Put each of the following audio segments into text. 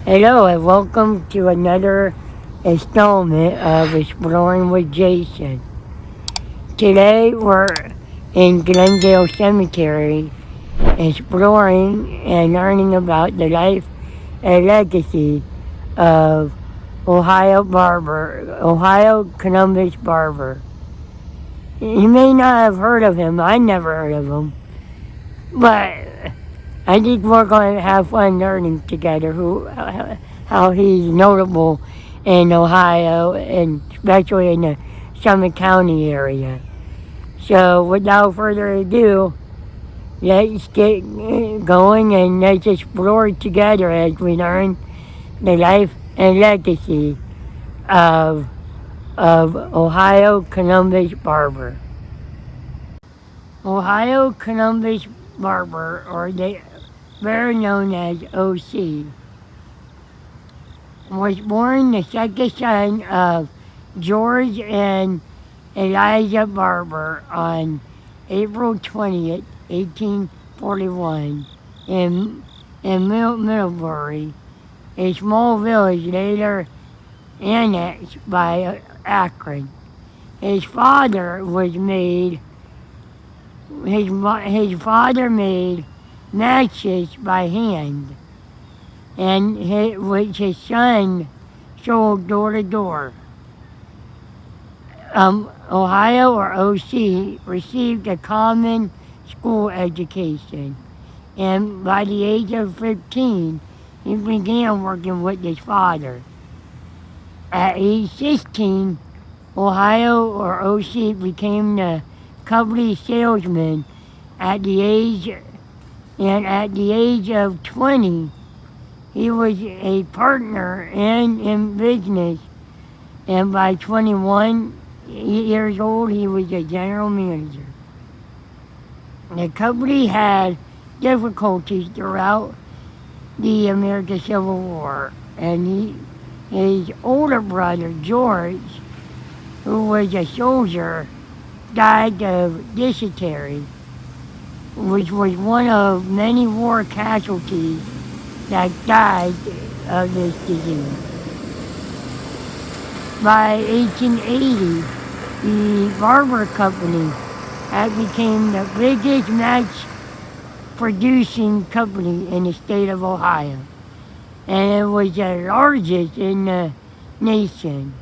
Hello and welcome to another installment of Exploring with Jason. Today we're in Glendale Cemetery exploring and learning about the life and legacy of Ohio Columbus Barber. You may not have heard of him, I never heard of him, but I think we're going to have fun learning together how he's notable in Ohio and especially in the Summit County area. So without further ado, let's get going and let's explore together as we learn the life and legacy of Ohio Columbus Barber. Ohio Columbus Barber, or they better known as OC, was born the second son of George and Eliza Barber on April 20th, 1841 in Middlebury, a small village later annexed by Akron. His father made matches by hand, and which his son sold door to door. Ohio, or OC, received a common school education, and by the age of 15, he began working with his father. At age 16, Ohio, or OC, became the company salesman. At the age of 20, he was a partner in business, and by 21 years old, he was a general manager. The company had difficulties throughout the American Civil War, and his older brother, George, who was a soldier, died of dysentery, which was one of many war casualties that died of this disease. By 1880, the Barber Company had become the biggest match-producing company in the state of Ohio, and it was the largest in the nation.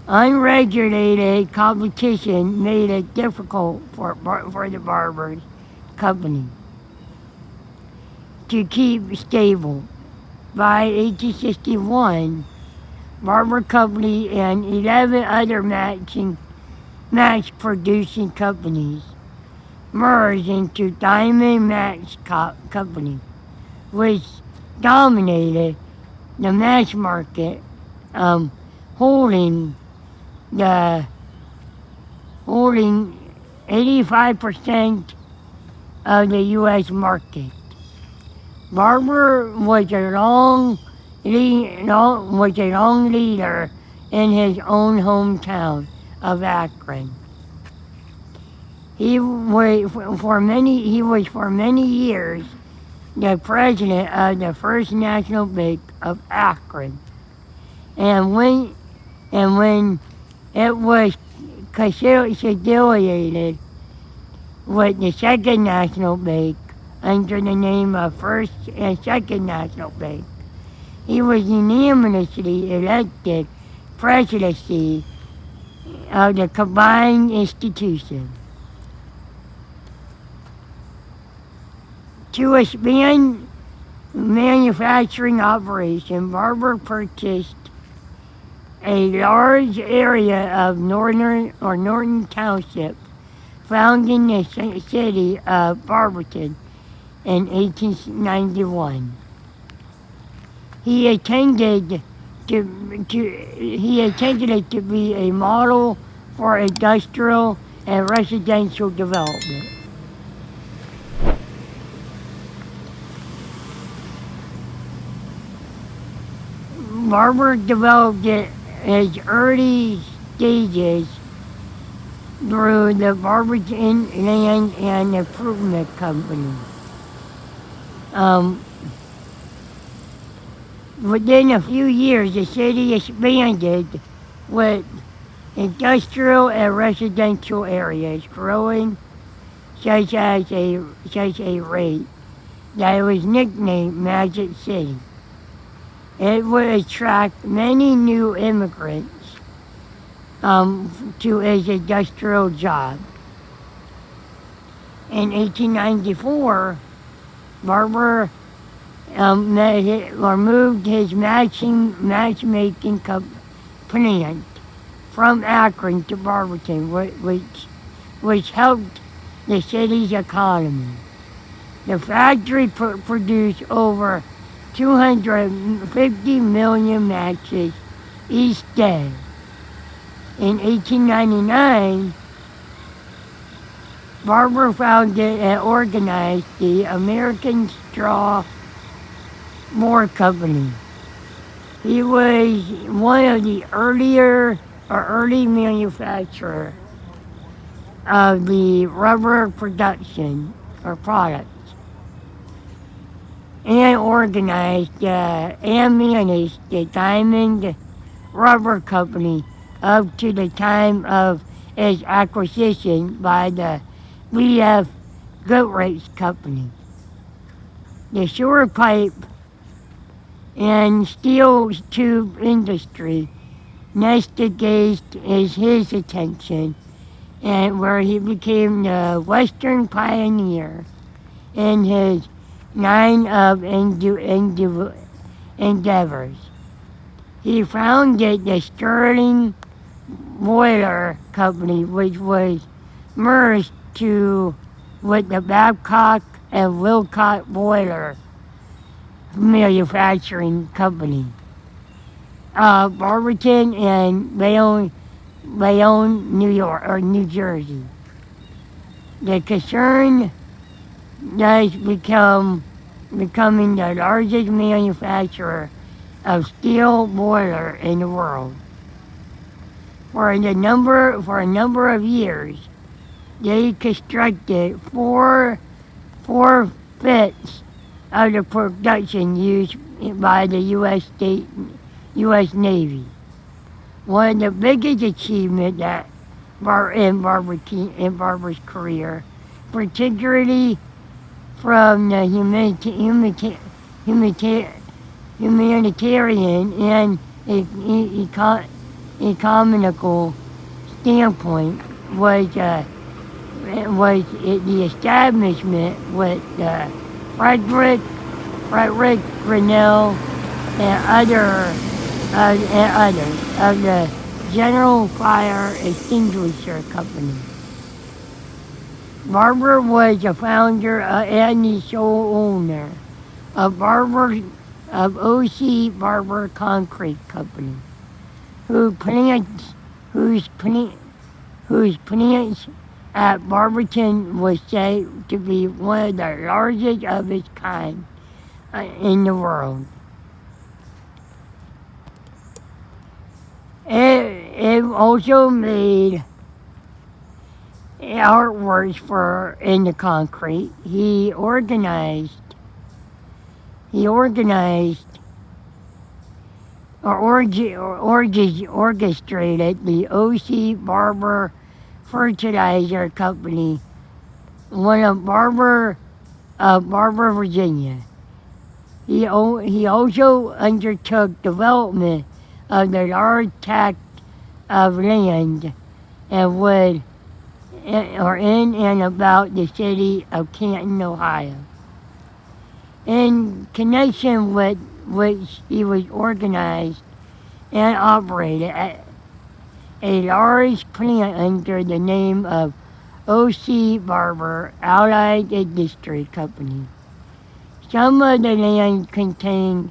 Unregulated competition made it difficult for the Barber Company to keep stable. By 1861, Barber Company and 11 other match-producing companies merged into Diamond Match Company, which dominated the match market, holding 85% of the U.S. market. Barber was a long leader in his own hometown of Akron. He was for many years the president of the First National Bank of Akron, and when it was consolidated with the Second National Bank under the name of First and Second National Bank, he was unanimously elected presidency of the combined institution. To expand manufacturing operation, Barber purchased a large area of Norton Township, founding the city of Barberton in 1891. He intended it to be a model for industrial and residential development. Barber developed his early stages through the Barberton Land and Improvement Company. Within a few years, the city expanded with industrial and residential areas growing such a rate that it was nicknamed Magic City. It would attract many new immigrants to its industrial job. In 1894, Barber moved his matchmaking plant from Akron to Barberton, which helped the city's economy. The factory produced over 250 million matches each day. In 1899, Barber founded and organized the American Straw Board Company. He was one of the early manufacturers of the rubber production or products, and organized and managed the Diamond Rubber Company up to the time of its acquisition by the B.F. Goodrich Company. The sewer pipe and steel tube industry next engaged his attention, and where he became the Western pioneer in his line of endeavors. He founded the Sterling Boiler Company, which was merged with the Babcock and Wilcott Boiler Manufacturing Company, Barberton and Bayonne, New Jersey. The concern thus becoming the largest manufacturer of steel boiler in the world. For a number of years, they constructed four-fifths of the production used by the U.S. Navy. One of the biggest achievements in Barber's career, particularly from the humanitarian and economical standpoint, was the establishment with Frederick Grinnell and others of the General Fire Extinguisher Company. Barber was the founder and the sole owner of O.C. Barber Concrete Company, whose plants at Barberton was said to be one of the largest of its kind in the world. It also made artworks in the concrete. He orchestrated the O.C. Barber Fertilizer Company, one of Barber, Virginia. He also undertook development of the large tract of land and wood in and about the city of Canton, Ohio. In connection with which he was organized and operated a large plant under the name of O.C. Barber Allied Industry Company. Some of the land contained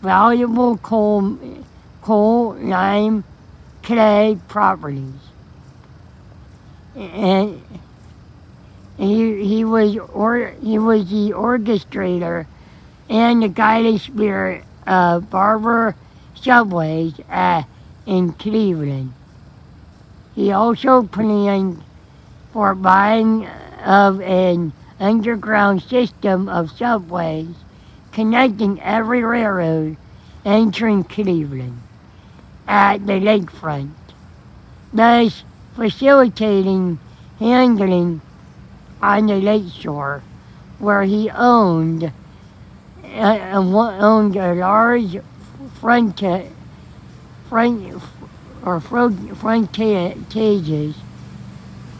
valuable coal, lime, clay properties. And he was the orchestrator and the guiding spirit of Barber subways in Cleveland. He also planned for buying of an underground system of subways connecting every railroad entering Cleveland at the lakefront, thus facilitating handling on the lakeshore, where he owned a large frontages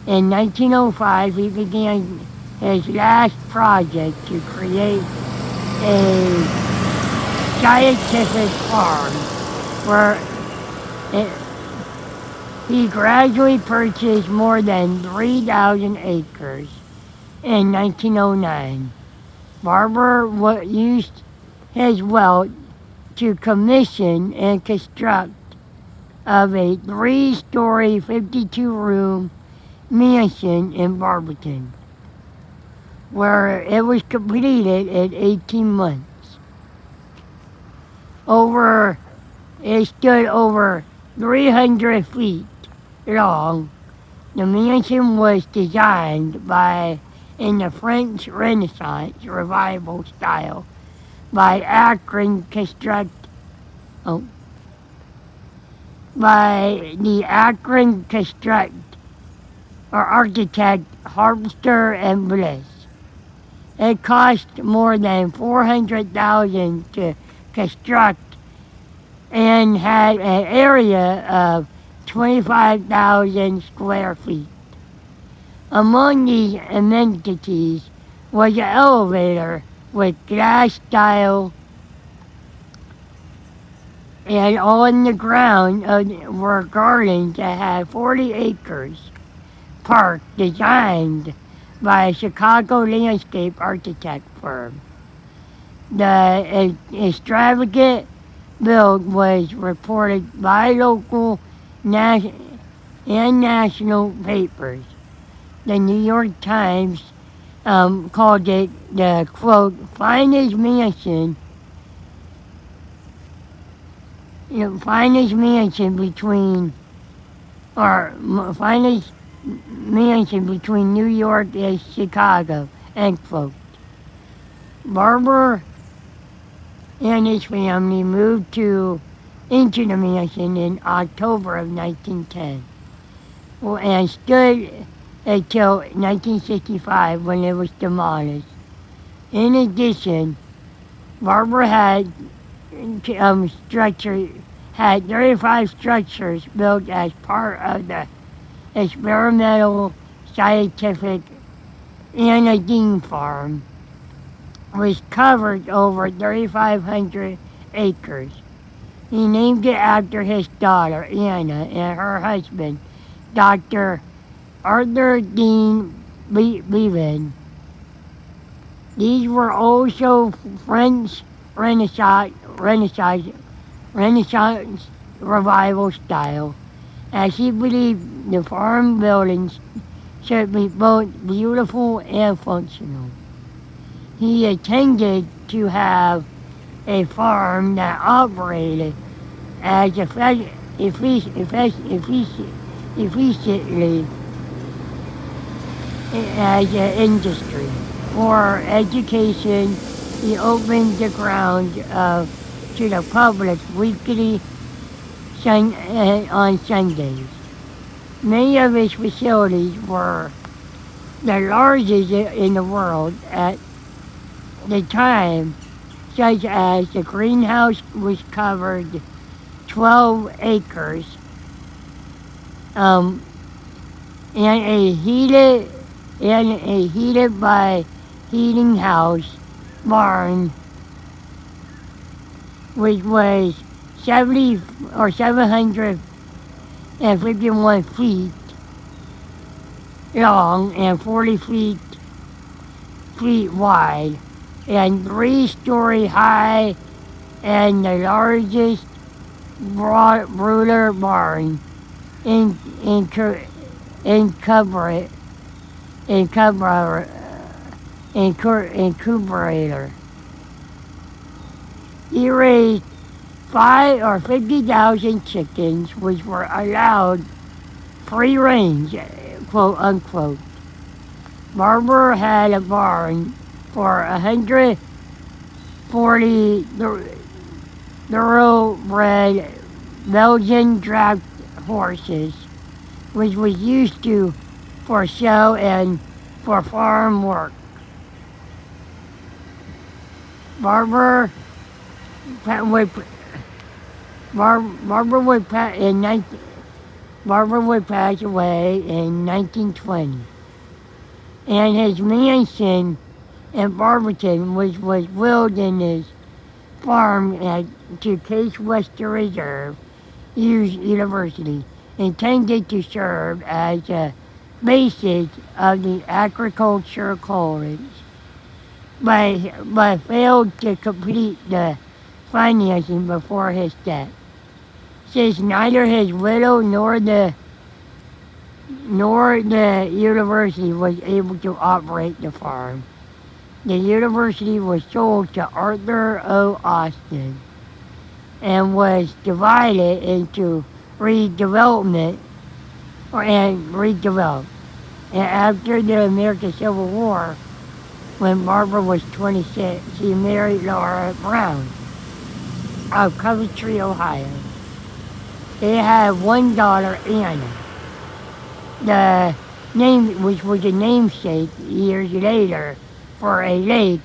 In 1905, he began his last project to create a scientific farm where he gradually purchased more than 3,000 acres in 1909. Barber used his wealth to commission and construct of a 3-story, 52-room mansion in Barberton, where it was completed in 18 months. It stood over 300 feet long. The mansion was designed in the French Renaissance revival style by the Akron architect Harpster and Bliss. It cost more than $400,000 to construct and had an area of 25,000 square feet. Among these amenities was an elevator with glass style, and on the ground were gardens that had 40 acres park designed by a Chicago landscape architect firm. The extravagant build was reported by local and national papers. The New York Times called it the, quote, finest mansion between New York and Chicago, end quote. Barber and his family moved into the mansion in October of 1910, and stood until 1965 when it was demolished. In addition, Barber had 35 structures built as part of the experimental scientific Anadine farm, which covered over 3,500 acres. He named it after his daughter, Anna, and her husband, Dr. Arthur Dean Bevan. These were also French Renaissance revival style, as he believed the farm buildings should be both beautiful and functional. He intended to have a farm that operated as efficiently as an industry. For education, he opened the grounds to the public weekly on Sundays. Many of his facilities were the largest in the world at the time, such as the greenhouse, which covered 12 acres, and a heated by heating house barn, which was 751 feet long and 40 feet wide, and 3-story high, and the largest brooder barn incubator. He raised 50,000 chickens, which were allowed free range, quote unquote. Barber had a barn for 140 thoroughbred Belgian draft horses, which was used for show and for farm work. Barber would Barber would Barber would pass away in 1920, and his mansion in Barberton, which was willed in his farm to Case Western Reserve University, intended to serve as a basis of the agricultural college, but failed to complete the financing before his death. Since neither his widow nor the university was able to operate the farm, the university was sold to Arthur O. Austin and was divided into redeveloped. And after the American Civil War, when Barber was 26, he married Laura Brown of Coventry, Ohio. They had one daughter, Anna, which was a namesake years later for a lake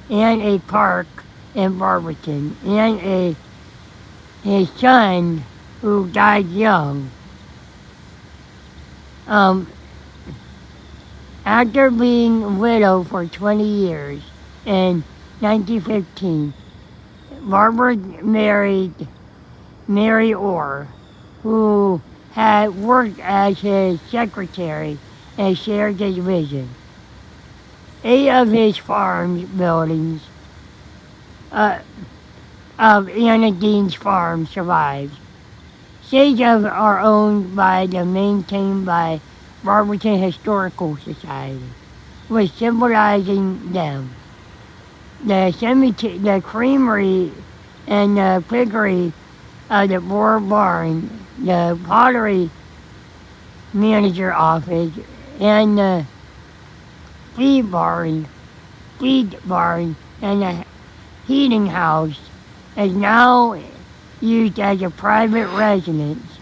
and a park in Barberton, and his son, who died young. After being widowed for 20 years, in 1915, Barber married Mary Orr, who had worked as his secretary and shared his vision. 8 of his farm buildings of Anna Dean's farm survived. 6 are owned by the maintained by Barberton Historical Society, with symbolizing them. The creamery and the piggery of the Boar Barn, the pottery manager office, and the feed barn, and the heating house is now used as a private residence.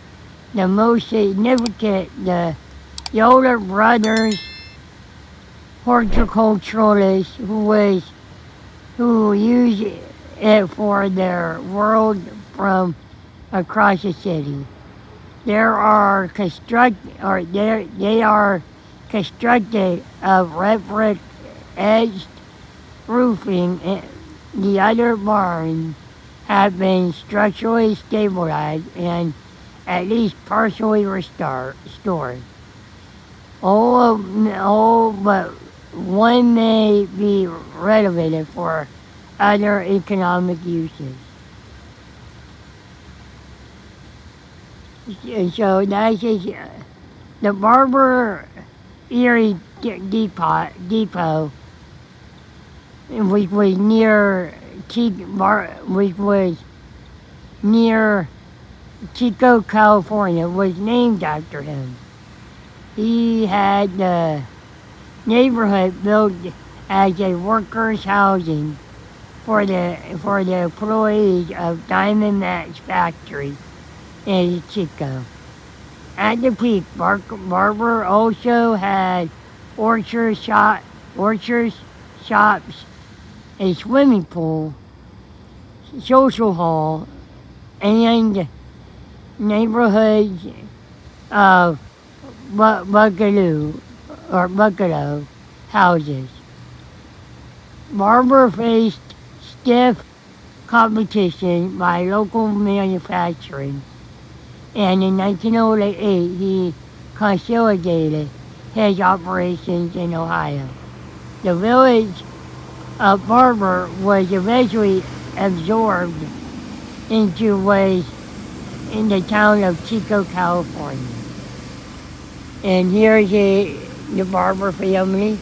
The most significant, the Yoder brothers, horticulturalists who use it for their world from across the city. They are constructed of red brick edged roofing. The other barns have been structurally stabilized and at least partially restored. All but one may be renovated for other economic uses. So that's the Barber Erie Depot, which was near Chico, California, was named after him. He had the neighborhood built as a workers' housing for the employees of Diamond Match Factory in Chico. At the peak, Barber also had orchard shops, a swimming pool, social hall, and neighborhoods of bungalow houses. Barber faced stiff competition by local manufacturing, and in 1908 he consolidated his operations in Ohio. The village of Barber was eventually absorbed into in the town of Chico, California. And here's the Barber family.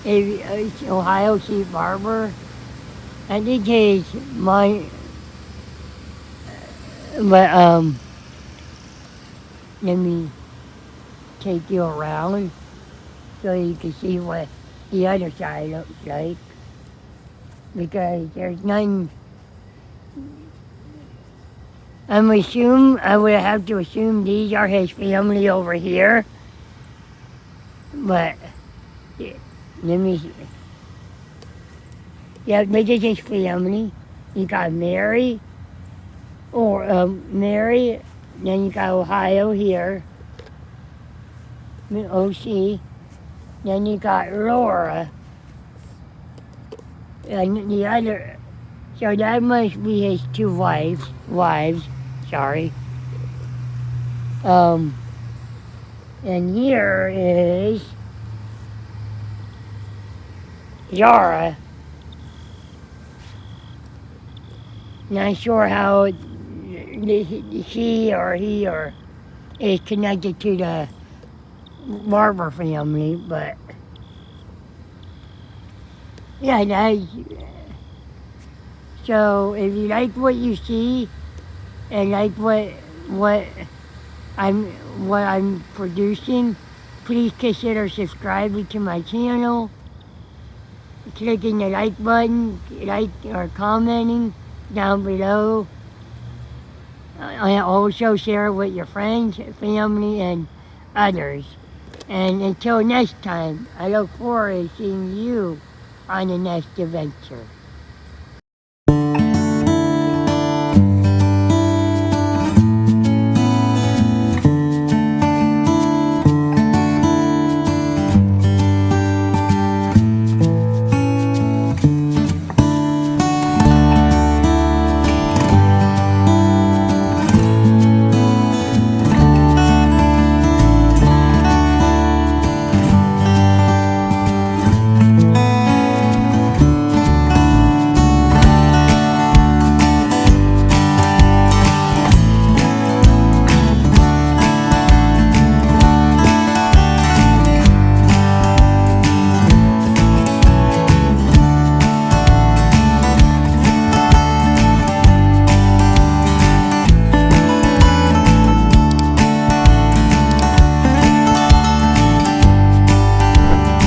Ohio C. Barber. I think he's my, but let me take you around so you can see what the other side looks like, because there's none I would have to assume these are his family over here. But let me see. Yeah, this is his family. You got Mary, Mary, then you got Ohio here, OC, then you got Laura, and the other, so that must be his two wives, sorry. And here is Yara. Not sure how she or he or is connected to the Barber family, but yeah, so if you like what you see and like what I'm what I'm producing, please consider subscribing to my channel, clicking the like button, like or commenting down below. And also share with your friends, family, and others. And until next time, I look forward to seeing you on the next adventure.